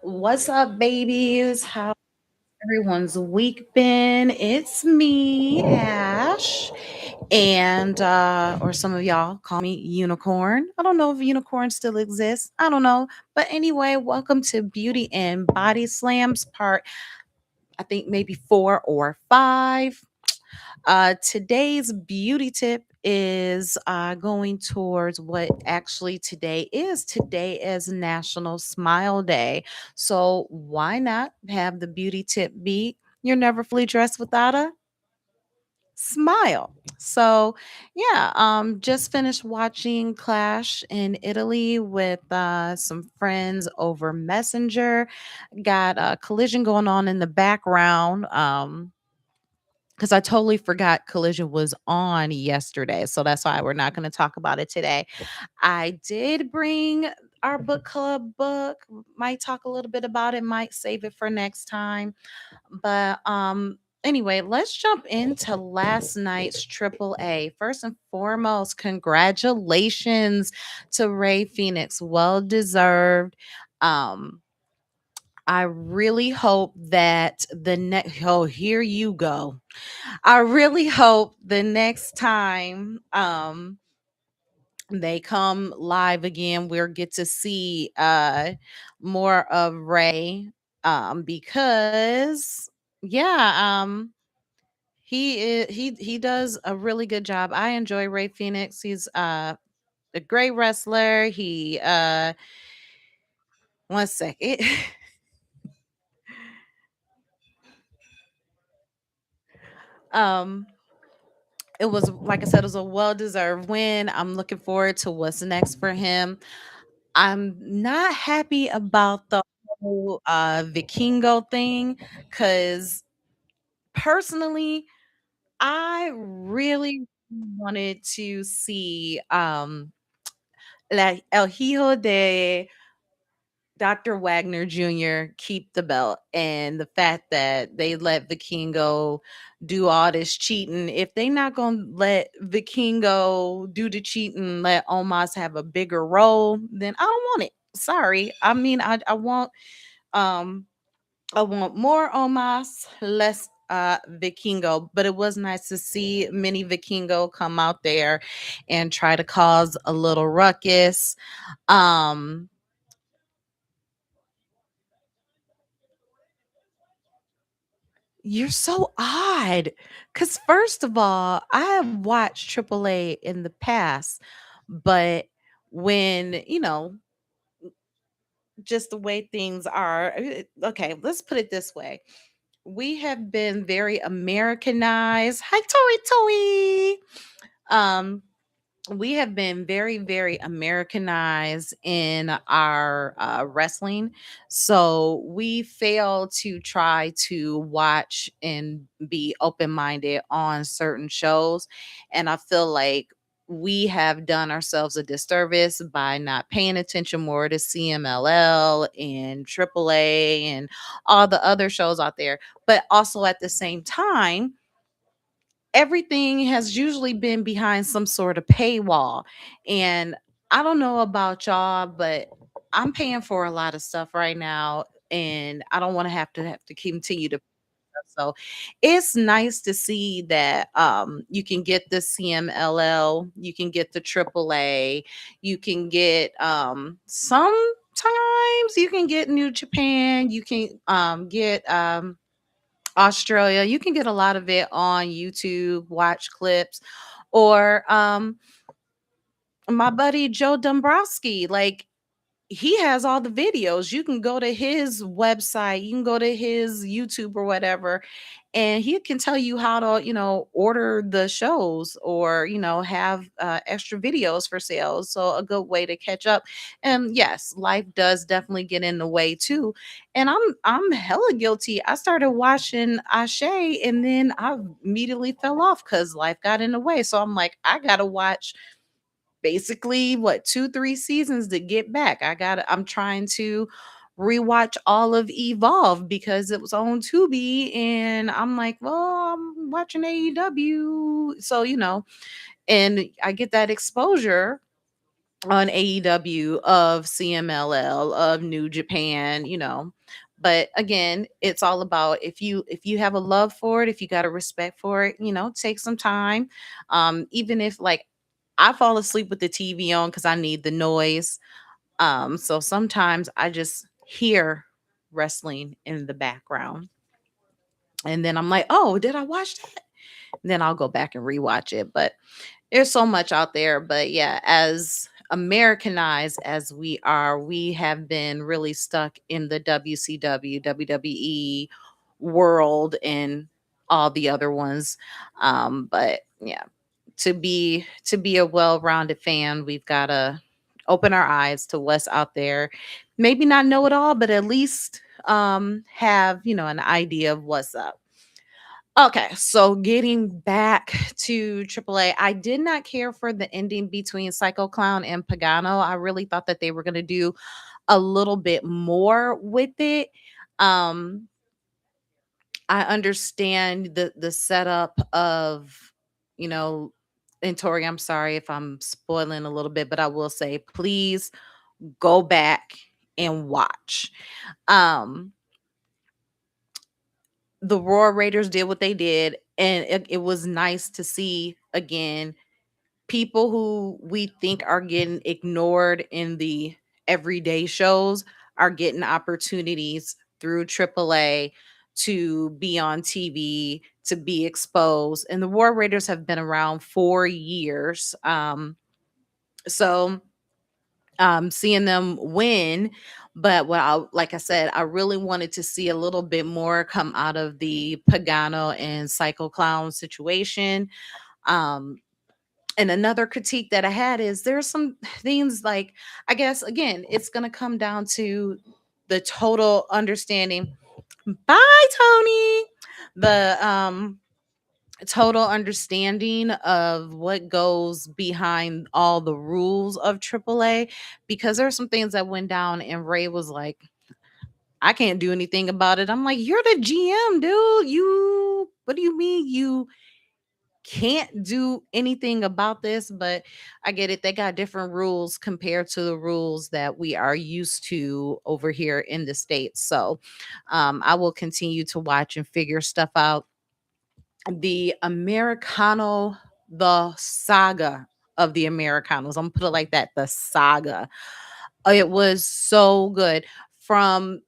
What's up, babies? How everyone's week been? It's me, Ash, and or some of y'all call me Unicorn. I don't know if Unicorn still exists. I don't know, but anyway, welcome to Beauty and Body Slams part. I think maybe 4 or 5. Today's beauty tip is going towards what actually today is. Today is National Smile Day. So why not have the beauty tip be you're never fully dressed without a smile? So yeah, just finished watching Clash in Italy with some friends over Messenger. Got a collision going on in the background. Because I totally forgot Collision was on yesterday. So that's why we're not going to talk about it today. I did bring our book club book. Might talk a little bit about it, might save it for next time. But anyway, let's jump into last night's triple A. First and foremost, congratulations to Ray Phoenix. Well deserved. Um I really hope that the next here you go. I really hope the next time they come live again, we'll get to see more of Ray because yeah, he does a really good job. I enjoy Ray Phoenix. He's a great wrestler. He 1 second. um it was like I said, it was a well deserved win. I'm looking forward to what's next for him. I'm not happy about the whole Vikingo thing because personally, I really wanted to see like El Hijo de Dr. Wagner Jr. keep the belt, and the fact that they let Vikingo do all this cheating. If they not gonna let Vikingo do the cheating, let Omos have a bigger role, then I don't want it. Sorry. I mean, um I want more Omos, less Vikingo, but it was nice to see many Vikingo come out there and try to cause a little ruckus. Um You're so odd. Because, first of all, I have watched AAA in the past, but when, just the way things are, okay, let's put it this way. We have been very Americanized. Hi, Tori Tori. Um, we have been very, very Americanized in our wrestling. So we fail to try to watch and be open minded on certain shows. And I feel like we have done ourselves a disservice by not paying attention more to CMLL and AAA and all the other shows out there. But also at the same time, everything has usually been behind some sort of paywall. And I don't know about y'all, but I'm paying for a lot of stuff right now and I don't want to continue to. So it's nice to see that you can get the CMLL, you can get the AAA, you can get sometimes you can get New Japan, you can get Australia. You can get a lot of it on YouTube, watch clips, or my buddy Joe Dombrowski, like he has all the videos. You can go to his website, you can go to his YouTube or whatever, and he can tell you how to, order the shows or, have extra videos for sales. So a good way to catch up. And yes, life does definitely get in the way too. And I'm hella guilty. I started watching Ashe and then I immediately fell off because life got in the way. So I'm like, I gotta watch basically what 2 3 seasons to get back. I'm trying to rewatch all of Evolve because it was on Tubi and I'm like, well, I'm watching AEW, so and I get that exposure on AEW, of CMLL, of New Japan, But again, it's all about, if you have a love for it, if you got a respect for it, take some time. Even if, like, I fall asleep with the TV on because I need the noise. So sometimes I just hear wrestling in the background. And then I'm like, oh, did I watch that? Then I'll go back and rewatch it. But there's so much out there. But yeah, as Americanized as we are, we have been really stuck in the WCW, WWE world and all the other ones. But yeah, to be a well-rounded fan, we've got to open our eyes to what's out there. Maybe not know it all, but at least have, an idea of what's up. Okay, so getting back to AAA, I did not care for the ending between Psycho Clown and Pagano. I really thought that they were going to do a little bit more with it. Um, I understand the setup of, you know, and Tori, I'm sorry if I'm spoiling a little bit, but I will say, please go back and watch. Um, the Roar Raiders did what they did, and it was nice to see again people who we think are getting ignored in the everyday shows are getting opportunities through AAA to be on TV, to be exposed. And the War Raiders have been around 4 years. So seeing them win. But like I said, I really wanted to see a little bit more come out of the Pagano and Psycho Clown situation. Um, and another critique that I had is there's some things, like, I guess again, it's gonna come down to the total understanding. Bye, Tony. The total understanding of what goes behind all the rules of AAA, because there's some things that went down and Ray was like, I can't do anything about it. I'm like, you're the GM, dude. What do you mean you can't do anything about this? But I get it. They got different rules compared to the rules that we are used to over here in the States. So I will continue to watch and figure stuff out. The Americano, the saga of the Americanos, I'm gonna put it like that, the saga. It was so good. From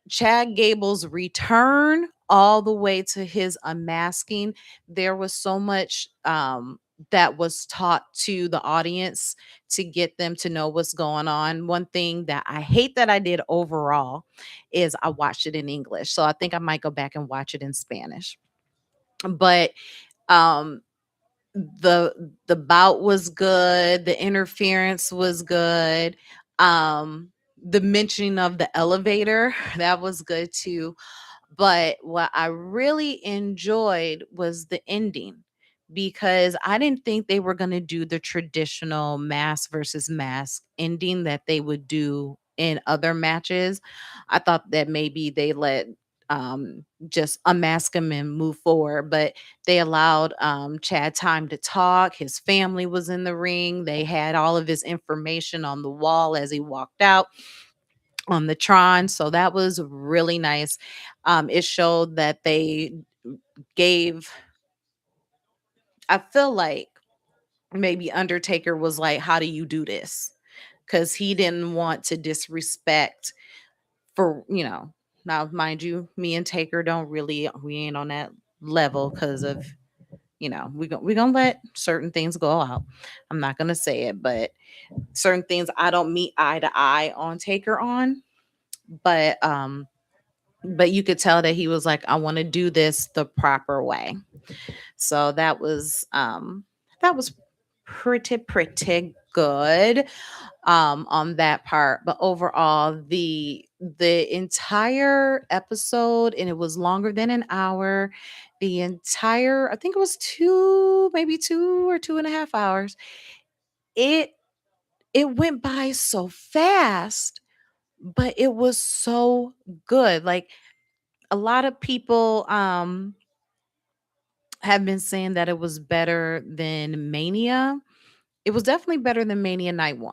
Chad Gable's return all the way to his unmasking, there was so much that was taught to the audience to get them to know what's going on. One thing that I hate that I did overall is I watched it in English. So I think I might go back and watch it in Spanish. But um the bout was good, the interference was good. The mentioning of the elevator, that was good too. But what I really enjoyed was the ending, because I didn't think they were going to do the traditional mask versus mask ending that they would do in other matches. I thought that maybe they let just unmask him and move forward, but they allowed Chad time to talk. His family was in the ring. They had all of his information on the wall as he walked out on the Tron. So that was really nice. It showed that they gave, I feel like maybe Undertaker was like, how do you do this? Because he didn't want to disrespect for, now mind you, me and Taker don't really, we ain't on that level because of, we gonna let certain things go out. I'm not gonna say it, but certain things I don't meet eye to eye on Taker on. But you could tell that he was like, I want to do this the proper way. So that was pretty good on that part. But overall, the entire episode, and it was longer than an hour, the entire, I think it was maybe 2 or 2.5 hours, it it went by so fast, but it was so good. Like, a lot of people have been saying that it was better than Mania. It was definitely better than Mania Night 1.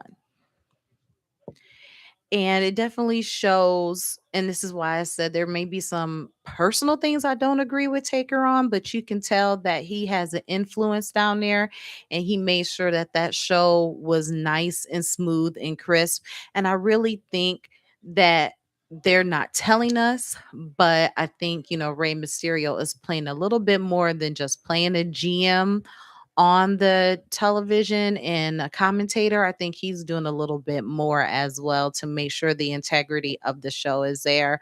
And it definitely shows, and this is why I said there may be some personal things I don't agree with Taker on, but you can tell that he has an influence down there, and he made sure that that show was nice and smooth and crisp. And I really think that they're not telling us, but I think, Rey Mysterio is playing a little bit more than just playing a GM on the television and a commentator. I think he's doing a little bit more as well to make sure the integrity of the show is there.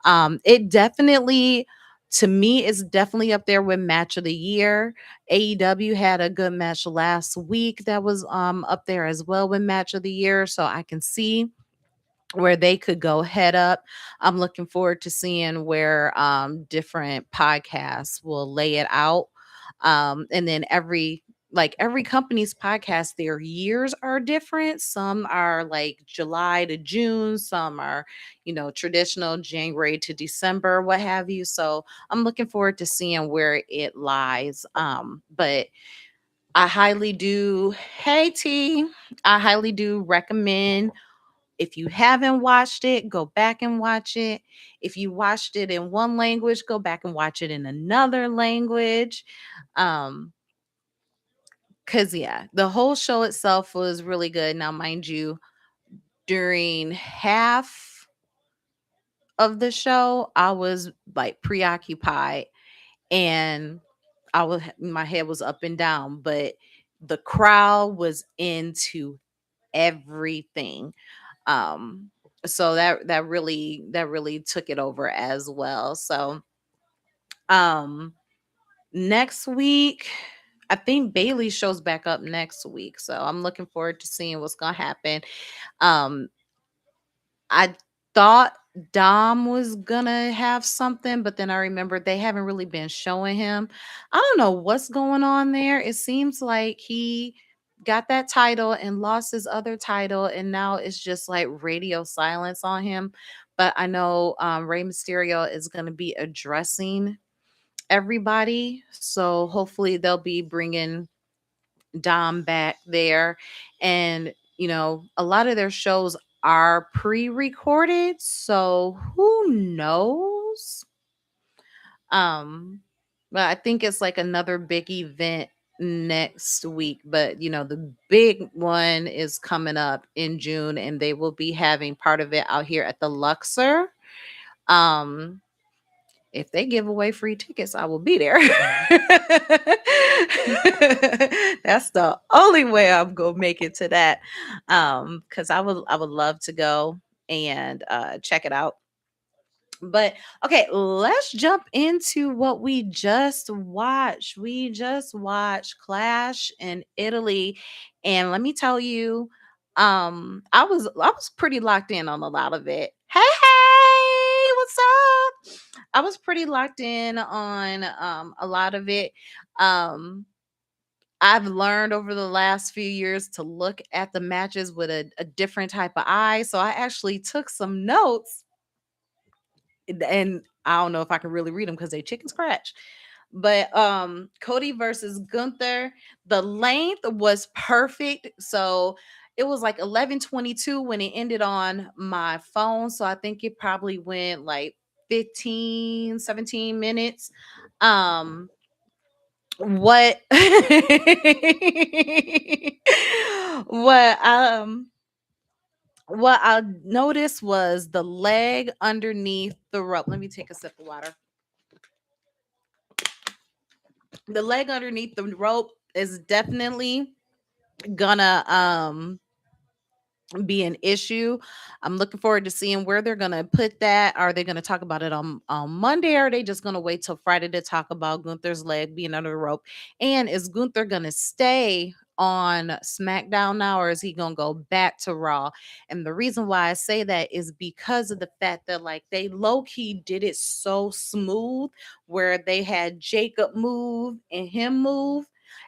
It definitely, to me, is definitely up there with match of the year. AEW had a good match last week that was up there as well with match of the year. So I can see where they could go head up. I'm looking forward to seeing where different podcasts will lay it out. And then every company's podcast, their years are different. Some are like July to June, some are, traditional January to December, what have you. So I'm looking forward to seeing where it lies. But I highly do, hey T, I highly do recommend, if you haven't watched it, go back and watch it. If you watched it in one language, go back and watch it in another language. Um, cause yeah, the whole show itself was really good. Now, mind you, during half of the show, I was like preoccupied and my head was up and down, but the crowd was into everything. um so that really took it over as well. So um next week, I think Bailey shows back up next week, so I'm looking forward to seeing what's gonna happen. um I thought Dom was gonna have something, but then I remembered they haven't really been showing him. I don't know what's going on there. It seems like he got that title and lost his other title, and now it's just like radio silence on him. But I know Rey Mysterio is going to be addressing everybody, so hopefully they'll be bringing Dom back there. And, a lot of their shows are pre recorded. So who knows? Um, but I think it's like another big event next week. But, the big one is coming up in June, and they will be having part of it out here at the Luxor. Um, if they give away free tickets, I will be there. That's the only way I'm gonna make it to that. Because I would love to go and check it out. But okay, let's jump into what we just watched. We just watched Clash in Italy, and let me tell you, I was pretty locked in on a lot of it. Hey, what's up? I was pretty locked in on a lot of it. Um, I've learned over the last few years to look at the matches with a different type of eye. So I actually took some notes, and I don't know if I can really read them because they chicken scratch. But Cody versus Gunther, the length was perfect. So it was like 11:22 when it ended on my phone. So I think it probably went like 15, 17 minutes. Um what what what I noticed was the leg underneath the rope. Let me take a sip of water. The leg underneath the rope is definitely gonna be an issue. I'm looking forward to seeing where they're gonna put that. Are they gonna talk about it on Monday? Or are they just gonna wait till Friday to talk about Gunther's leg being under the rope? And is Gunther gonna stay on SmackDown now, or is he gonna go back to Raw? And the reason why I say that is because of the fact that like they low-key did it so smooth, where they had Jacob move and him move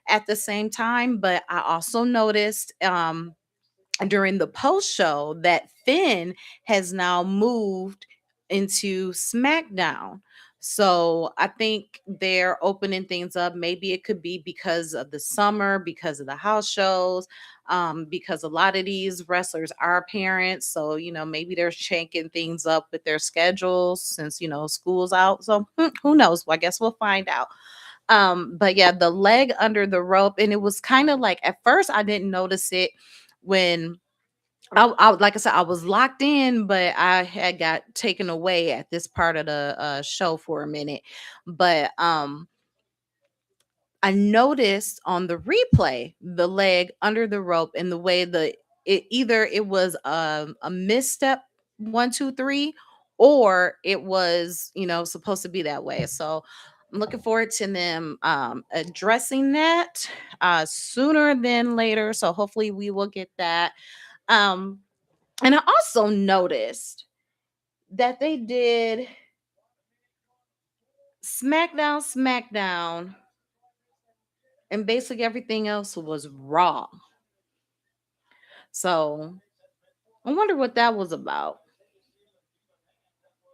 at the same time. But I also noticed during the post show that Finn has now moved into SmackDown. So I think they're opening things up. Maybe it could be because of the summer, because of the house shows, because a lot of these wrestlers are parents. So, maybe they're shaking things up with their schedules since, school's out. So who knows? Well, I guess we'll find out. But yeah, the leg under the rope, and it was kind of like at first I didn't notice it when like I said, I was locked in, but I had got taken away at this part of the show for a minute. But I noticed on the replay the leg under the rope and the way it was a misstep 1, 2, 3, or it was supposed to be that way. So I'm looking forward to them addressing that sooner than later. So hopefully we will get that. Um, and I also noticed that they did SmackDown, and basically everything else was Raw. So I wonder what that was about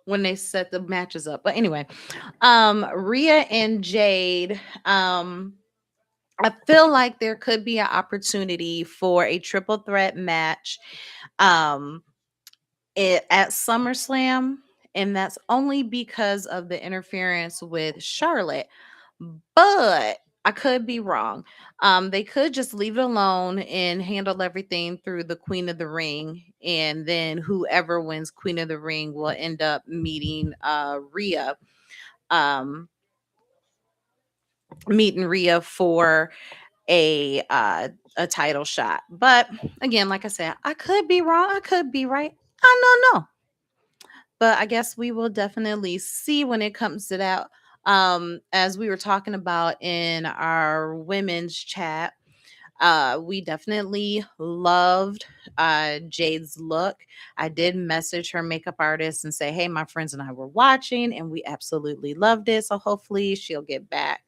when they set the matches up. But anyway, Rhea and Jade, I feel like there could be an opportunity for a triple threat match. Um, at SummerSlam, and that's only because of the interference with Charlotte. But I could be wrong. They could just leave it alone and handle everything through the Queen of the Ring, and then whoever wins Queen of the Ring will end up meeting um, Rhea for a uh, a title shot. But again, like I said, I could be wrong. I could be right. I don't know. But I guess we will definitely see when it comes to that. As we were talking about in our women's chat, we definitely loved Jade's look. I did message her makeup artist and say, hey, my friends and I were watching and we absolutely loved it. So hopefully she'll get back.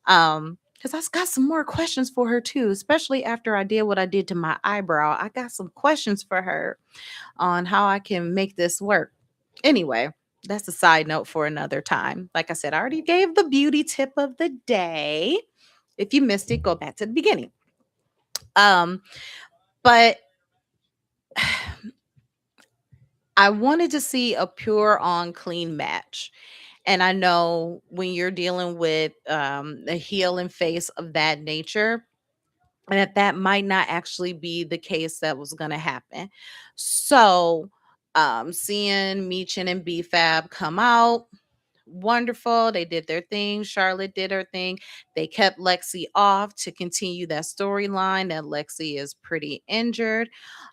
Because I got some more questions for her too, especially after I did what I did to my eyebrow. I got some questions for her on how I can make this work. Anyway, that's a side note for another time. Like I said, I already gave the beauty tip of the day. If you missed it, go back to the beginning. Um, but I wanted to see a pure on clean match. And I know when you're dealing with a heel and face of that nature, that might not actually be the case that was going to happen. So, seeing Meechin and BFAB come out, wonderful. They did their thing. Charlotte did her thing. They kept Lexi off to continue that storyline that Lexi is pretty injured.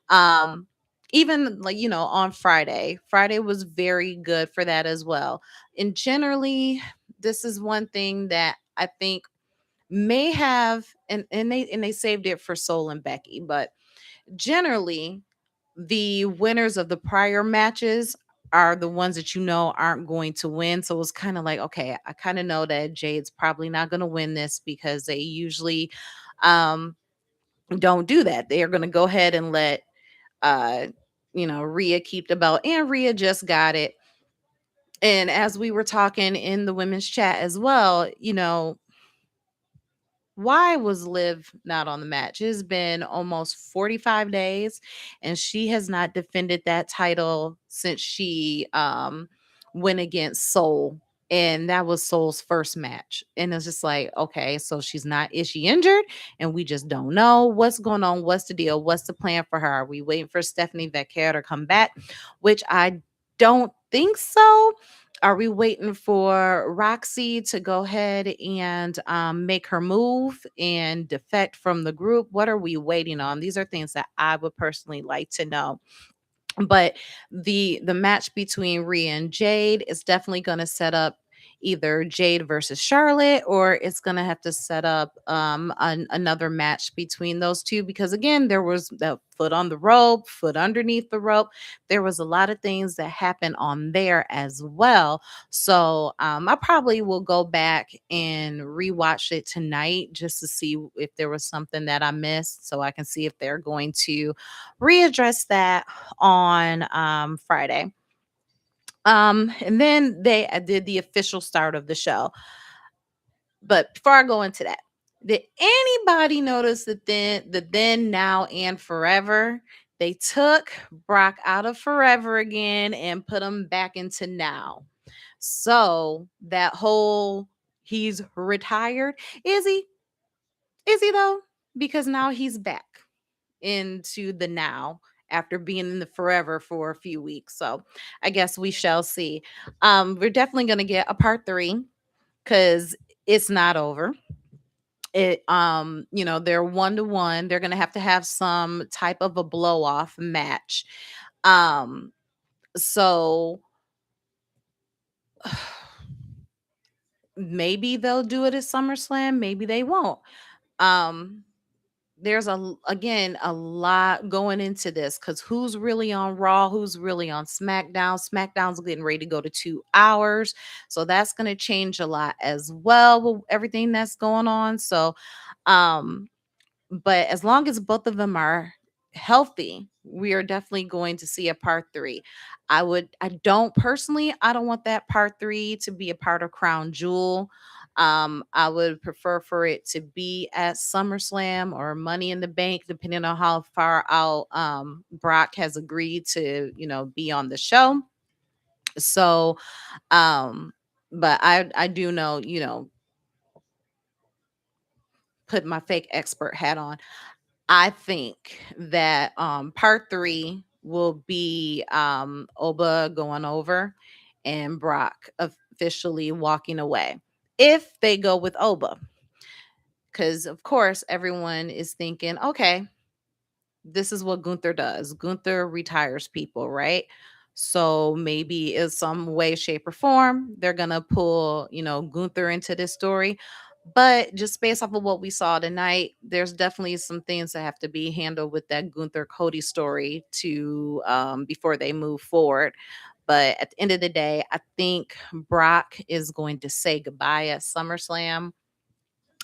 Um, Even like, on Friday was very good for that as well. And generally, this is one thing that I think may have and they saved it for Soul and Becky, but generally the winners of the prior matches are the ones that aren't going to win. So it's kind of like, okay, I kind of know that Jade's probably not going to win this because they usually um don't do that. They are going to go ahead and let Rhea keep the belt, and Rhea just got it. And as we were talking in the women's chat as well, why was Liv not on the match? It's been almost 45 days and she has not defended that title since she went against Soul. And that was Soul's first match. And it's just like, okay, so is she injured? And we just don't know what's going on. What's the deal? What's the plan for her? Are we waiting for Stephanie Vecchia to come back? Which I don't think so. Are we waiting for Roxy to go ahead and make her move and defect from the group? What are we waiting on? These are things that I would personally like to know. But the match between Rhea and Jade is definitely going to set up either Jade versus Charlotte, or it's going to have to set up another match between those two, because again, there was the foot on the rope, foot underneath the rope. There was a lot of things that happened on there as well. So I probably will go back and rewatch it tonight just to see if there was something that I missed, so I can see if they're going to readdress that on Friday. And then they did the official start of the show. But before I go into that, did anybody notice that then, now, and forever? They took Brock out of forever again and put him back into now. So that whole he's retired. Is he? Is he though? Because now he's back into the now after being in the forever for a few weeks. So I guess we shall see. We're definitely gonna get a part three because it's not over. They're 1-to-1. They're gonna have to have some type of a blow off match. Um, so maybe they'll do it at SummerSlam, maybe they won't. Um, there's again a lot going into this because who's really on Raw, who's really on SmackDown. SmackDown's getting ready to go to 2 hours, so that's going to change a lot as well with everything that's going on. So um but as long as both of them are healthy, we are definitely going to see a part three. I don't want that part three to be a part of Crown Jewel. I would prefer for it to be at SummerSlam or Money in the Bank, depending on how far out Brock has agreed to, be on the show. So, um, but I do know, put my fake expert hat on. I think that part three will be Oba going over and Brock officially walking away. If they go with Oba, because of course everyone is thinking, okay, this is what Gunther does. Gunther retires people, right? So maybe in some way, shape, or form, they're gonna pull, Gunther into this story. But just based off of what we saw tonight, there's definitely some things that have to be handled with that Gunther Cody story to before they move forward. But at the end of the day, I think Brock is going to say goodbye at SummerSlam.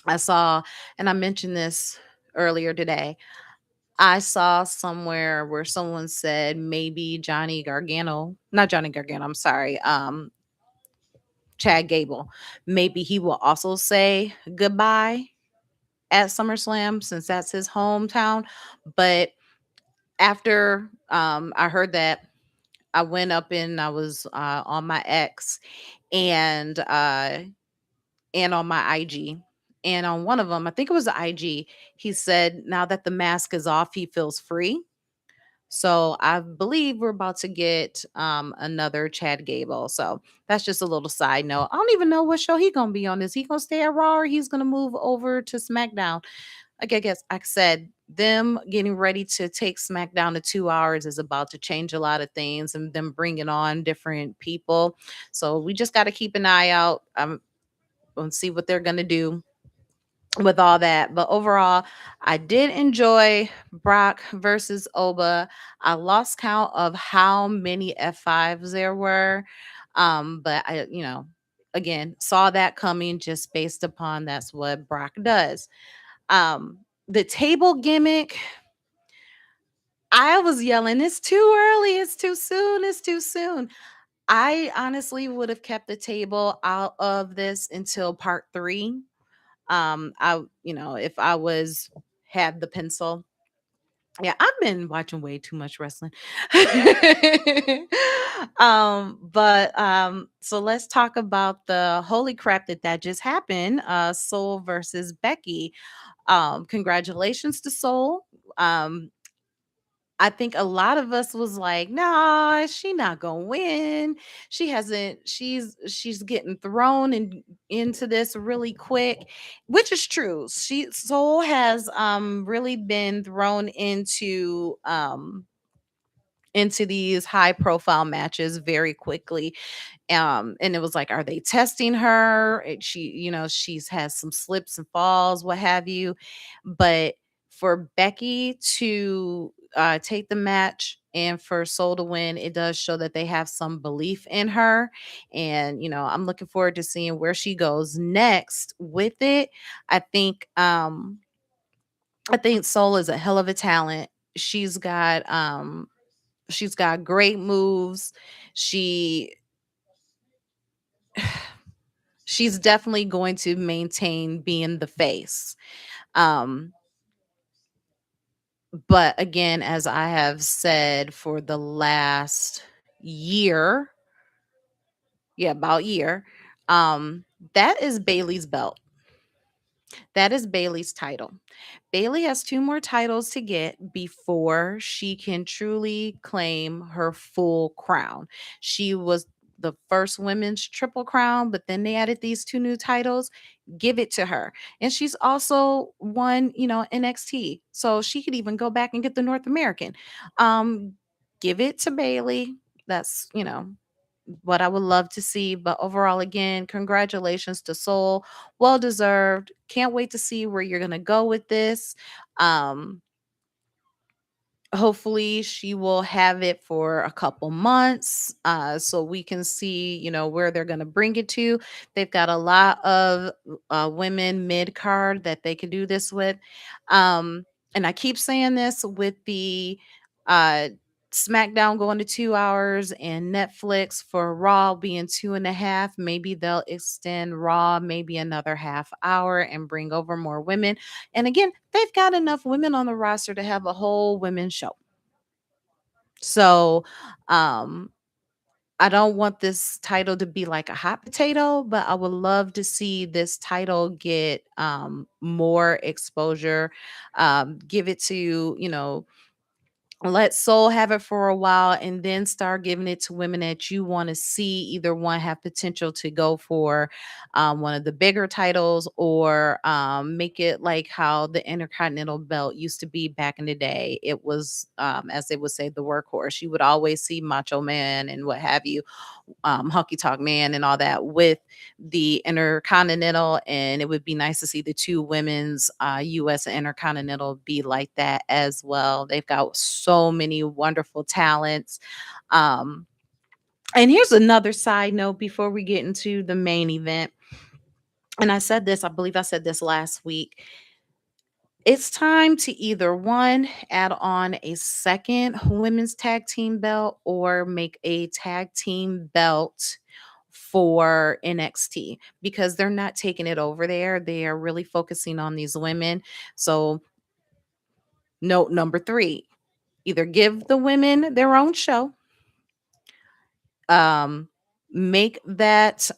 I saw, and I mentioned this earlier today. I saw somewhere where someone said maybe Johnny Gargano, not Johnny Gargano, I'm sorry, Chad Gable, maybe he will also say goodbye at SummerSlam since that's his hometown. But after I heard that, I went up and I was on my X and on my IG. And on one of them, I think it was the IG, he said, now that the mask is off, he feels free. So I believe we're about to get another Chad Gable. So that's just a little side note. I don't even know what show he gonna be on. Is he gonna stay at Raw or he's gonna move over to SmackDown? Like I guess I said, them getting ready to take SmackDown to 2 hours is about to change a lot of things and them bringing on different people. So we just got to keep an eye out and see what they're gonna do with all that. But overall, I did enjoy Brock versus Oba. I lost count of how many F5s there were. But again, saw that coming just based upon that's what Brock does. The table gimmick, I was yelling, it's too early, it's too soon, it's too soon. I honestly would have kept the table out of this until part three. If I was had the pencil. Yeah, I've been watching way too much wrestling. So let's talk about the holy crap that just happened. Soul versus Becky. Congratulations to Soul. I think a lot of us was like, "Nah, she not gonna win. She hasn't. She's getting thrown into this really quick," which is true. Soul has really been thrown into these high profile matches very quickly. And it was like, are they testing her? She's has some slips and falls, what have you. But for Becky to take the match and for Soul to win, it does show that they have some belief in her. And I'm looking forward to seeing where she goes next with it. I think um i think Soul is a hell of a talent. She's got great moves. She she's definitely going to maintain being the face. Um, but again, as I have said for the last year, yeah, about year, um, that is Bailey's belt. That is Bailey's title. Bailey has two more titles to get before she can truly claim her full crown. She was the first women's triple crown, but then they added these two new titles. Give it to her. And she's also won, NXT. So she could even go back and get the North American. Um, give it to Bailey. That's, what I would love to see. But overall, again, congratulations to Soul. Well deserved. Can't wait to see where you're gonna go with this. Um, hopefully she will have it for a couple months so we can see where they're going to bring it to. They've got a lot of women mid card that they can do this with. And I keep saying this with the uh SmackDown going to 2 hours and Netflix for Raw being 2.5. Maybe they'll extend Raw maybe another half hour and bring over more women. And again, they've got enough women on the roster to have a whole women's show. So, um, I don't want this title to be like a hot potato, but I would love to see this title get more exposure. Give it to, let Soul have it for a while and then start giving it to women that you want to see either one have potential to go for one of the bigger titles or make it like how the Intercontinental belt used to be back in the day. It was, as they would say, the workhorse. You would always see Macho Man and what have you, Honky Talk Man and all that with the Intercontinental, and it would be nice to see the two women's U.S. Intercontinental be like that as well. They've got so many wonderful talents. Um, and here's another side note before we get into the main event. And I believe I said this last week. It's time to either one, add on a second women's tag team belt or make a tag team belt for NXT because they're not taking it over there. They are really focusing on these women. So, note number three, either give the women their own show, um, make that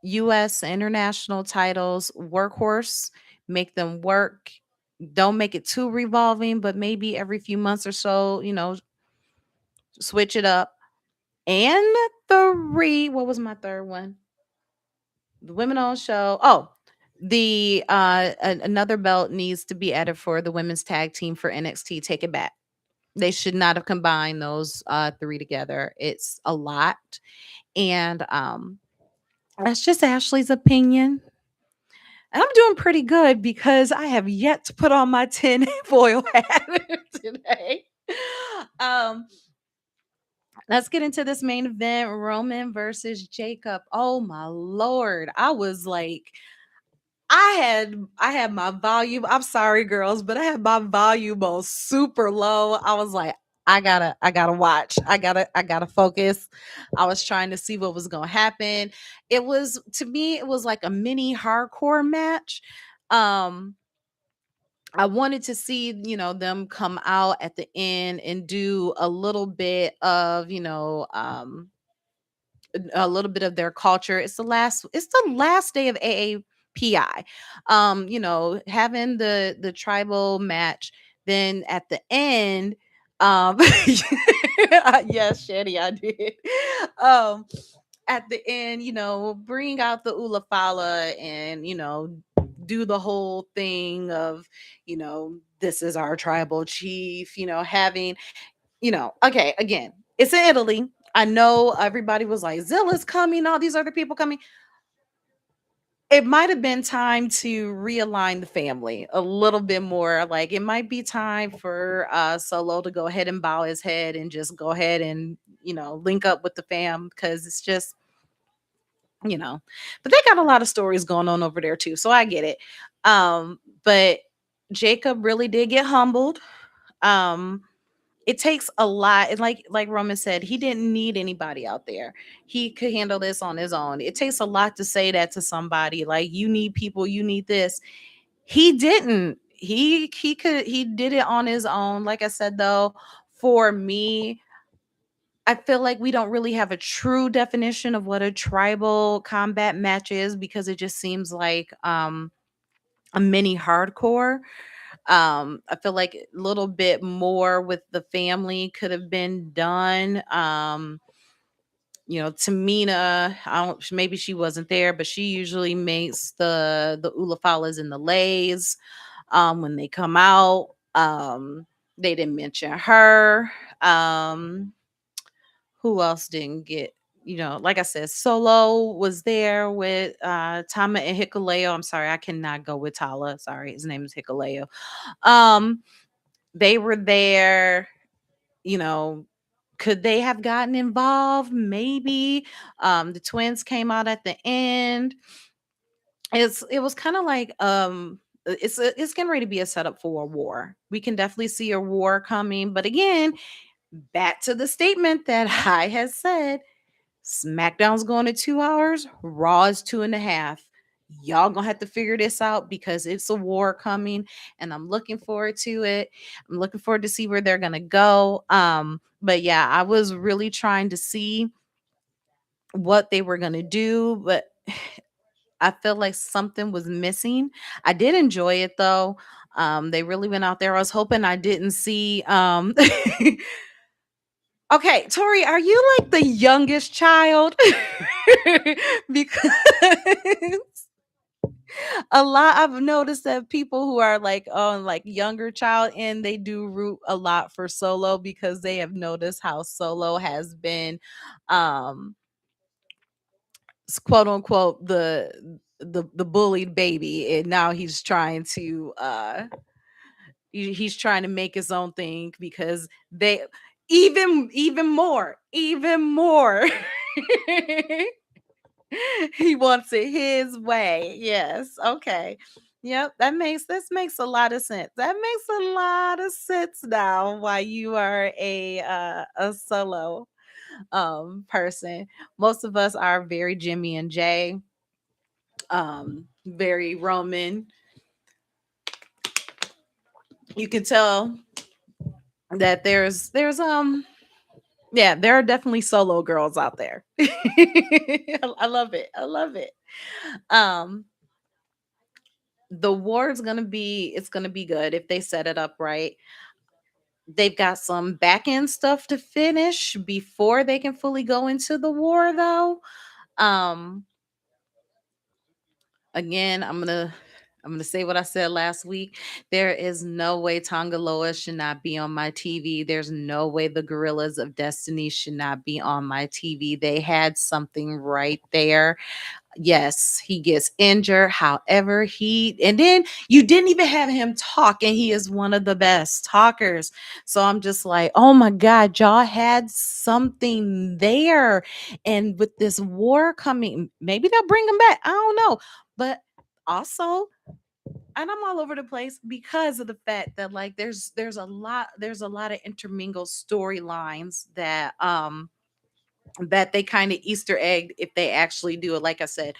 US international titles workhorse, make them work. Don't make it too revolving, but maybe every few months or so, switch it up. And three, what was my third one? The women on show. Oh, the another belt needs to be added for the women's tag team for NXT. Take it back. They should not have combined those three together. It's a lot. And that's just Ashley's opinion. And I'm doing pretty good because I have yet to put on my tin foil hat today. Um, let's get into this main event, Roman versus Jacob. Oh my lord. I was like, I had my volume. I'm sorry, girls, but I had my volume on super low. I was like, I gotta watch. I gotta focus. I was trying to see what was gonna happen. It was to me, it was like a mini hardcore match. Um, I wanted to see, them come out at the end and do a little bit of their culture. It's the last day of AAPI. Having the tribal match, then at the end, yes, Shetty, I did. Um at the end, bring out the Ulafala and, do the whole thing of, this is our tribal chief, having okay, again, it's in Italy. I know everybody was like, Zilla's coming, all these other people coming. It might have been time to realign the family a little bit more. Like it might be time for Solo to go ahead and bow his head and just go ahead and, link up with the fam because it's just, but they got a lot of stories going on over there too. So I get it. But Jacob really did get humbled. Um, it takes a lot. And like Roman said, he didn't need anybody out there. He could handle this on his own. It takes a lot to say that to somebody, like, you need people, you need this. He didn't. He did it on his own. Like I said, though, for me, I feel like we don't really have a true definition of what a tribal combat match is, because it just seems like a mini hardcore. I feel like a little bit more with the family could have been done. Tamina, I don't, maybe she wasn't there, but she usually makes the ulafalas and the lays when they come out. They didn't mention her. Who else didn't get, like I said, Solo was there with Tama and Hikuleo. I'm sorry, I cannot go with Tala. Sorry, his name is Hikuleo. Um, they were there, you know. Could they have gotten involved? Maybe. The twins came out at the end. It was kind of like it's getting ready to be a setup for a war. We can definitely see a war coming, but again, back to the statement that I had said: SmackDown's going to 2 hours, Raw is 2.5. Y'all gonna have to figure this out, because it's a war coming, and I'm looking forward to it. I'm looking forward to see where they're gonna go. But yeah, I was really trying to see what they were gonna do, but I feel like something was missing. I did enjoy it though. They really went out there. I was hoping I didn't see okay, Tori, are you like the youngest child? Because a lot, I've noticed that people who are like on like younger child, and they do root a lot for Solo, because they have noticed how Solo has been um quote unquote the bullied baby, and now he's trying to he's trying to make his own thing, because they even more he wants it his way. Yes. Okay. Yep. This makes a lot of sense. That makes a lot of sense now, why you are a Solo person. Most of us are very Jimmy and Jay, very Roman. You can tell that there's yeah, there are definitely Solo girls out there. I love it. I love it. Um the war is gonna be it's gonna be good if they set it up right. They've got some back end stuff to finish before they can fully go into the war, though. Um Again, I'm gonna say what I said last week. There is no way Tongaloa should not be on my TV. There's no way the Gorillas of Destiny should not be on my TV. They had something right there. Yes, he gets injured. However, and then you didn't even have him talk, and he is one of the best talkers. So I'm just like, oh my God, y'all had something there. And with this war coming, maybe they'll bring him back. I don't know. But also, and I'm all over the place because of the fact that like there's a lot of intermingled storylines that they kind of Easter egg if they actually do it. Like I said,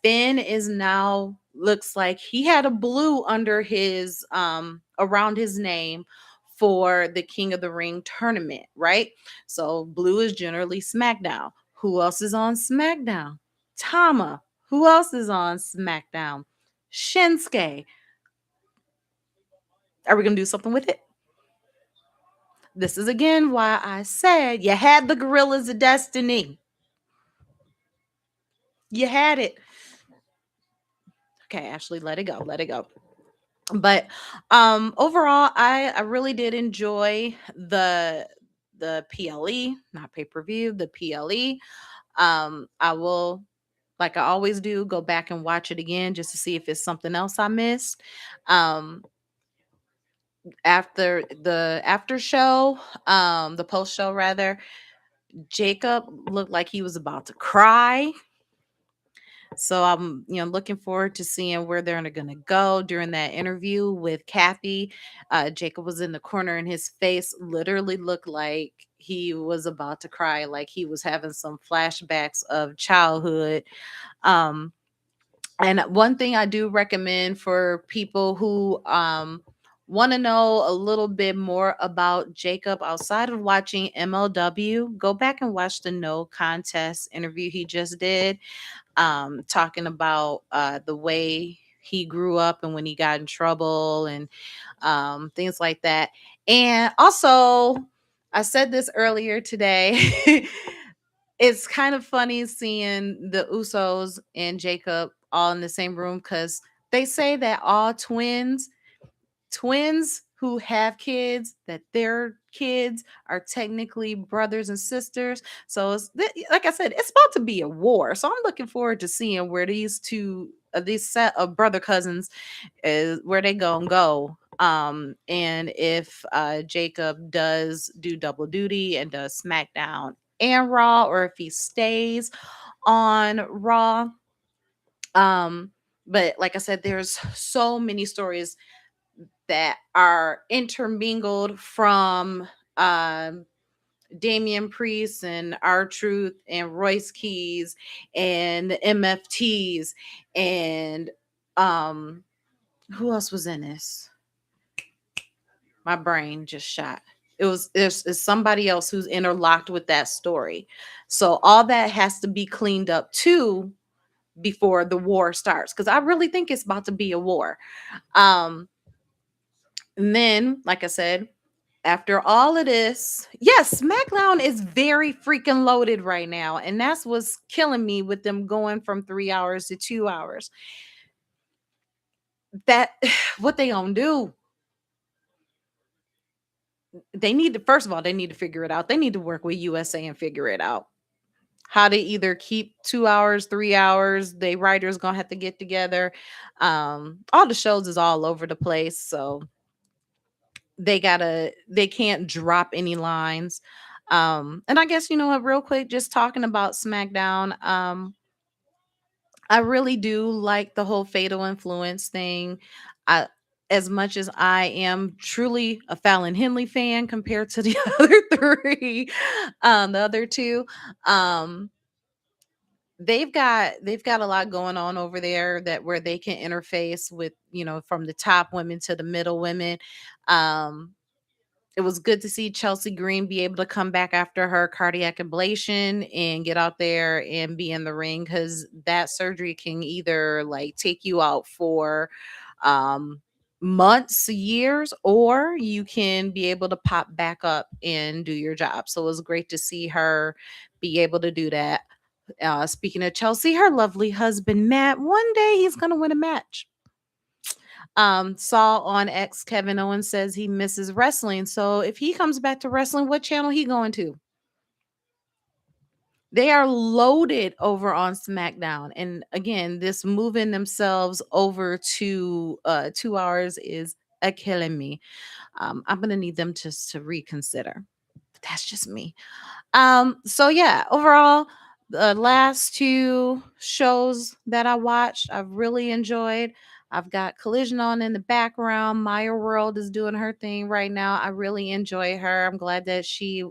Finn is now looks like he had a blue under his around his name for the King of the Ring tournament, right? So blue is generally SmackDown. Who else is on SmackDown? Tama. Who else is on SmackDown? Shinsuke. Are we gonna do something with it? This is again why I said you had the Gorillas of Destiny. You had it. Okay, Ashley, let it go. Let it go. But overall, I really did enjoy the PLE, not pay-per-view, the PLE. I will, like I always do, go back and watch it again just to see if it's something else I missed. Um After the after show, the post show rather, Jacob looked like he was about to cry. So I'm, looking forward to seeing where they're going to go during that interview with Kathy. Jacob was in the corner and his face literally looked like he was about to cry, like he was having some flashbacks of childhood. Um, and one thing I do recommend for people who want to know a little bit more about Jacob outside of watching MLW, go back and watch the No Contest interview he just did, talking about the way he grew up and when he got in trouble and things like that. And also, I said this earlier today. It's kind of funny seeing the Usos and Jacob all in the same room because they say that all twins who have kids, that their kids are technically brothers and sisters. So like I said, it's about to be a war. So I'm looking forward to seeing where these set of brother cousins is where they gonna go. And if Jacob does do double duty and does SmackDown and Raw, or if he stays on Raw. Um, but like I said, there's so many stories that are intermingled from Damian Priest and R Truth and Royce Keys and the MFTs and who else was in this? My brain just shot. It's somebody else who's interlocked with that story. So all that has to be cleaned up too before the war starts, because I really think it's about to be a war. And then, like I said, after all of this, yes, SmackDown is very freaking loaded right now. And that's what's killing me with them going from 3 hours to 2 hours. That what they gonna do? They need to, first of all, they need to figure it out. They need to work with USA and figure it out. How to either keep 2 hours, 3 hours. The writers gonna have to get together. All the shows is all over the place. So they can't drop any lines. And I guess, you know what, real quick, just talking about SmackDown. I really do like the whole fatal influence thing. I As much as I am truly a Fallon Henley fan compared to the other three, the other two, um, they've got a lot going on over there that where they can interface with, from the top women to the middle women. Um, it was good to see Chelsea Green be able to come back after her cardiac ablation and get out there and be in the ring, because that surgery can either like take you out for um, months, years, or you can be able to pop back up and do your job. So it was great to see her be able to do that. Speaking of Chelsea, her lovely husband Matt, one day he's gonna win a match. Saw on X, Kevin Owens says he misses wrestling. So if he comes back to wrestling, what channel he going to? They are loaded over on SmackDown. And again, this moving themselves over to 2 hours is killing me. I'm gonna need them to reconsider. But that's just me. So yeah, overall, the last two shows that I watched, I've really enjoyed. I've got Collision on in the background. Maya World is doing her thing right now. I really enjoy her. I'm glad that she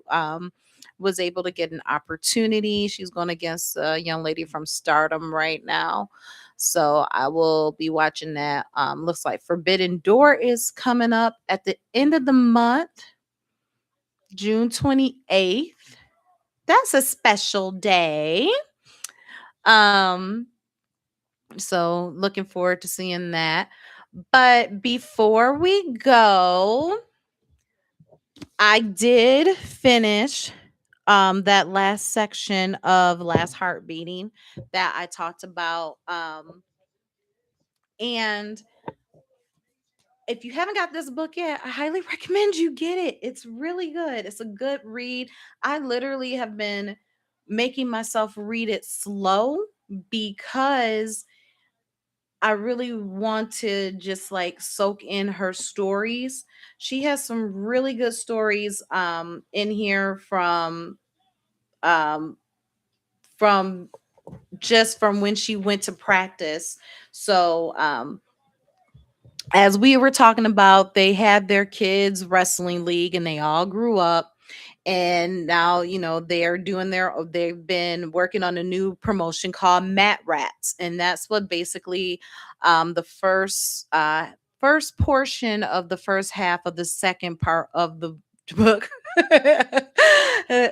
was able to get an opportunity. She's going against a young lady from Stardom right now. So I will be watching that. Looks like Forbidden Door is coming up at the end of the month, June 28th. That's a special day. Um, so looking forward to seeing that. But before we go, I did finish that last section of Last Heartbeating that I talked about. And if you haven't got this book yet, I highly recommend you get it. It's really good. It's a good read. I literally have been making myself read it slow because I really want to just like soak in her stories. She has some really good stories in here um from just from when she went to practice. So, as we were talking about, they had their kids wrestling league and they all grew up, and now they've been working on a new promotion called Mat Rats, and that's what basically the first portion of the first half of the second part of the book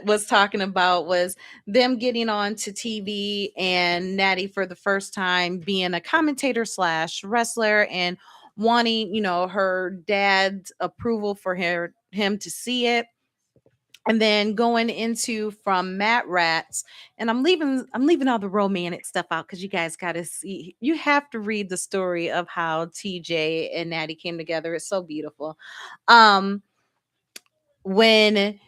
was talking about, was them getting on to TV and Natty for the first time being a commentator slash wrestler, and wanting, her dad's approval for him to see it, and then going into from Mat Rats. And I'm leaving all the romantic stuff out because you guys got to see, you have to read the story of how TJ and Natty came together. It's so beautiful. um when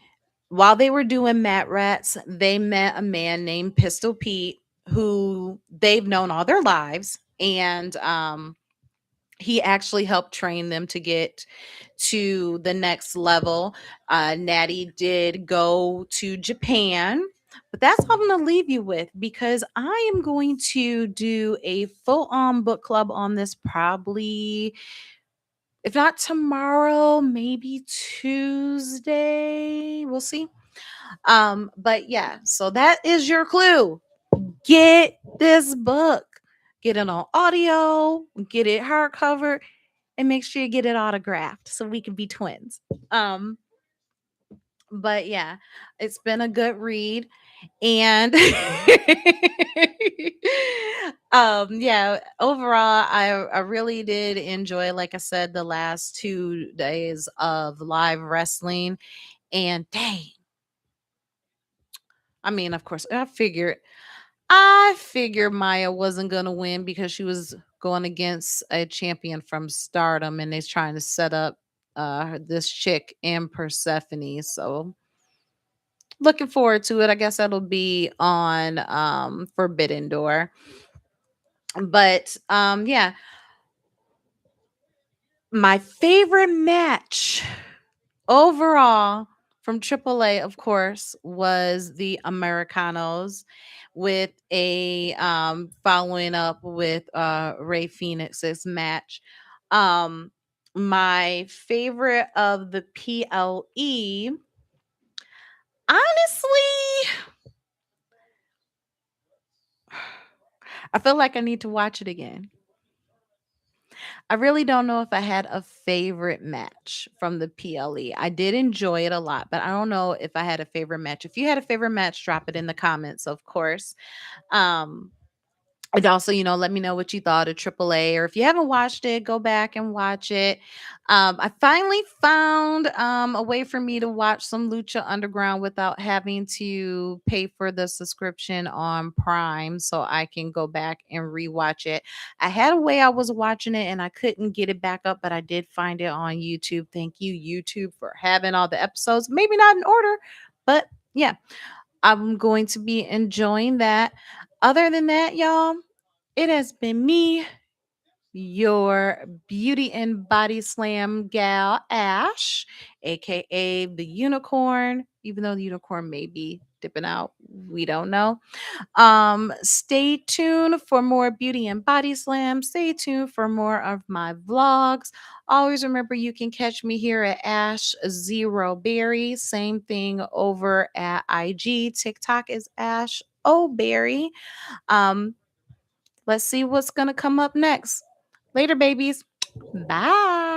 While they were doing Mat Rats, they met a man named Pistol Pete, who they've known all their lives, and he actually helped train them to get to the next level. Natty did go to Japan, but that's what I'm going to leave you with, because I am going to do a full on book club on this, probably, if not tomorrow, maybe Tuesday. We'll see. But yeah, so that is your clue. Get this book, get it on audio, get it hardcover, and make sure you get it autographed so we can be twins. Um, but yeah, it's been a good read. And yeah, overall, I really did enjoy, like I said, the last 2 days of live wrestling. And dang, I mean, of course, I figured Maya wasn't gonna win because she was going against a champion from Stardom, and they're trying to set up this chick in Persephone. So looking forward to it. I guess that'll be on Forbidden Door. But yeah, my favorite match overall from AAA, of course, was the Americanos, with a following up with Ray Phoenix's match. Um my favorite of the PLE, honestly, I feel like I need to watch it again. I really don't know if I had a favorite match from the PLE. I did enjoy it a lot, but I don't know if I had a favorite match. If you had a favorite match, drop it in the comments, of course. Um, and also, let me know what you thought of AAA, or if you haven't watched it, go back and watch it. I finally found a way for me to watch some Lucha Underground without having to pay for the subscription on Prime, so I can go back and rewatch it. I had a way I was watching it and I couldn't get it back up, but I did find it on YouTube. Thank you, YouTube, for having all the episodes. Maybe not in order, but yeah, I'm going to be enjoying that. Other than that, y'all, it has been me, your beauty and body slam gal, Ash, aka the unicorn. Even though the unicorn may be dipping out, we don't know. Stay tuned for more beauty and body slam. Stay tuned for more of my vlogs. Always remember, you can catch me here at Ash Zero Berry. Same thing over at IG. TikTok is Ash O Berry. Um, let's see what's gonna come up next. Later, babies. Bye.